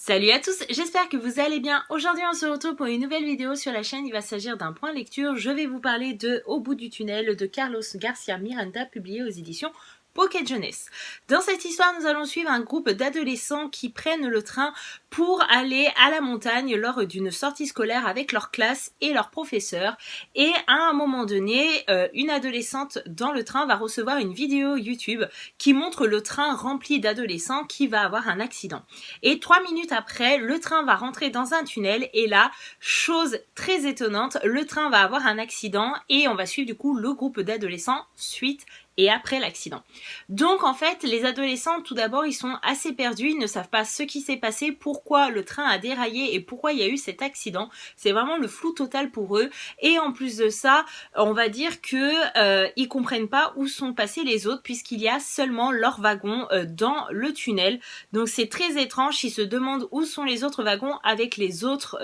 Salut à tous, j'espère que vous allez bien. Aujourd'hui on se retrouve pour une nouvelle vidéo sur la chaîne. Il va s'agir d'un point lecture. Je vais vous parler de Au bout du tunnel de Carlos Garcia Miranda, publié aux éditions Pocket Jeunesse. Dans cette histoire, nous allons suivre un groupe d'adolescents qui prennent le train pour aller à la montagne lors d'une sortie scolaire avec leur classe et leurs professeurs. Et à un moment donné, une adolescente dans le train va recevoir une vidéo YouTube qui montre le train rempli d'adolescents qui va avoir un accident. Et 3 minutes après, le train va rentrer dans un tunnel et là, chose très étonnante, le train va avoir un accident et on va suivre du coup le groupe d'adolescents suite et après l'accident. Donc en fait, les adolescents, tout d'abord, ils sont assez perdus, ils ne savent pas ce qui s'est passé, pourquoi le train a déraillé et pourquoi il y a eu cet accident. C'est vraiment le flou total pour eux. Et en plus de ça, on va dire que ils comprennent pas où sont passés les autres puisqu'il y a seulement leur wagon dans le tunnel. Donc c'est très étrange, ils se demandent où sont les autres wagons avec les autres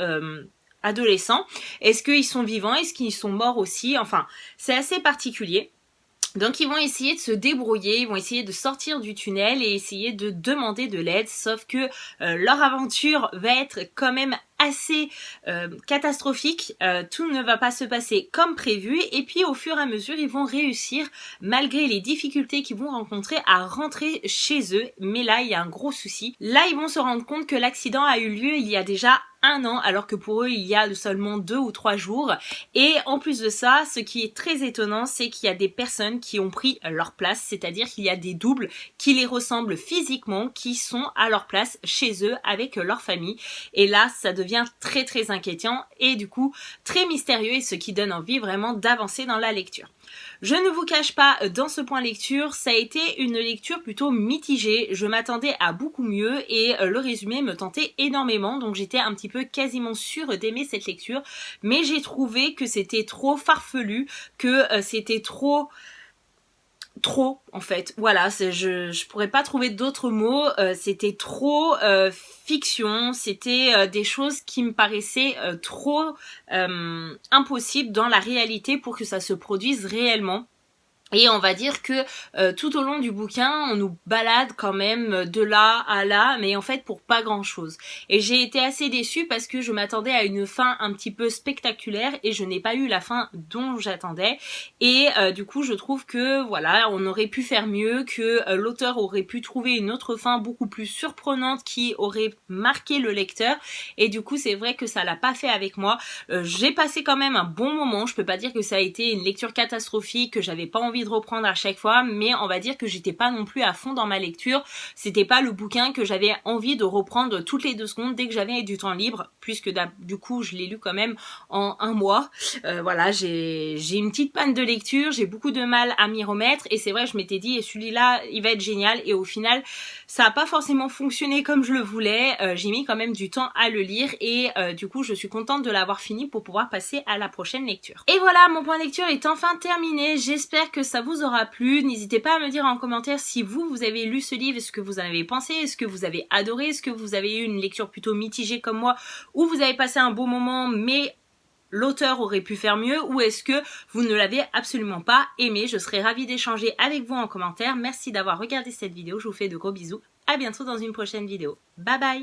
adolescents. Est-ce qu'ils sont vivants? Est-ce qu'ils sont morts aussi? Enfin, c'est assez particulier. Donc ils vont essayer de se débrouiller, ils vont essayer de sortir du tunnel et essayer de demander de l'aide, sauf que leur aventure va être quand même assez catastrophique, tout ne va pas se passer comme prévu et puis au fur et à mesure ils vont réussir malgré les difficultés qu'ils vont rencontrer à rentrer chez eux, mais là il y a un gros souci. Là ils vont se rendre compte que l'accident a eu lieu il y a déjà 1 an, alors que pour eux il y a seulement 2 ou 3 jours. Et en plus de ça, ce qui est très étonnant, c'est qu'il y a des personnes qui ont pris leur place, c'est-à-dire qu'il y a des doubles qui les ressemblent physiquement, qui sont à leur place chez eux avec leur famille. Et là, ça devient très très inquiétant et du coup très mystérieux, et ce qui donne envie vraiment d'avancer dans la lecture. Je ne vous cache pas, dans ce point lecture, ça a été une lecture plutôt mitigée. Je m'attendais à beaucoup mieux et le résumé me tentait énormément, donc j'étais un petit peu quasiment sûre d'aimer cette lecture, mais j'ai trouvé que c'était trop farfelu, que c'était trop en fait, voilà, je pourrais pas trouver d'autres mots, c'était trop fiction, c'était des choses qui me paraissaient trop impossibles dans la réalité pour que ça se produise réellement. Et on va dire que tout au long du bouquin, on nous balade quand même de là à là, mais en fait pour pas grand chose. Et j'ai été assez déçue parce que je m'attendais à une fin un petit peu spectaculaire et je n'ai pas eu la fin dont j'attendais. Et du coup je trouve que voilà, on aurait pu faire mieux, que l'auteur aurait pu trouver une autre fin beaucoup plus surprenante qui aurait marqué le lecteur. Et du coup c'est vrai que ça l'a pas fait avec moi. J'ai passé quand même un bon moment, je peux pas dire que ça a été une lecture catastrophique, que j'avais pas envie de reprendre à chaque fois, mais on va dire que j'étais pas non plus à fond dans ma lecture. C'était pas le bouquin que j'avais envie de reprendre toutes les 2 secondes dès que j'avais du temps libre, puisque du coup je l'ai lu quand même en 1 mois. Voilà, j'ai une petite panne de lecture, j'ai beaucoup de mal à m'y remettre, et c'est vrai, je m'étais dit, et celui-là il va être génial, et au final ça a pas forcément fonctionné comme je le voulais. J'ai mis quand même du temps à le lire, et du coup je suis contente de l'avoir fini pour pouvoir passer à la prochaine lecture. Et voilà, mon point lecture est enfin terminé. J'espère que ça vous aura plu. N'hésitez pas à me dire en commentaire si vous avez lu ce livre, ce que vous en avez pensé, est-ce que vous avez adoré, est-ce que vous avez eu une lecture plutôt mitigée comme moi, ou vous avez passé un beau moment mais l'auteur aurait pu faire mieux, ou est-ce que vous ne l'avez absolument pas aimé. Je serais ravie d'échanger avec vous en commentaire. Merci d'avoir regardé cette vidéo, je vous fais de gros bisous. À bientôt dans une prochaine vidéo. Bye bye.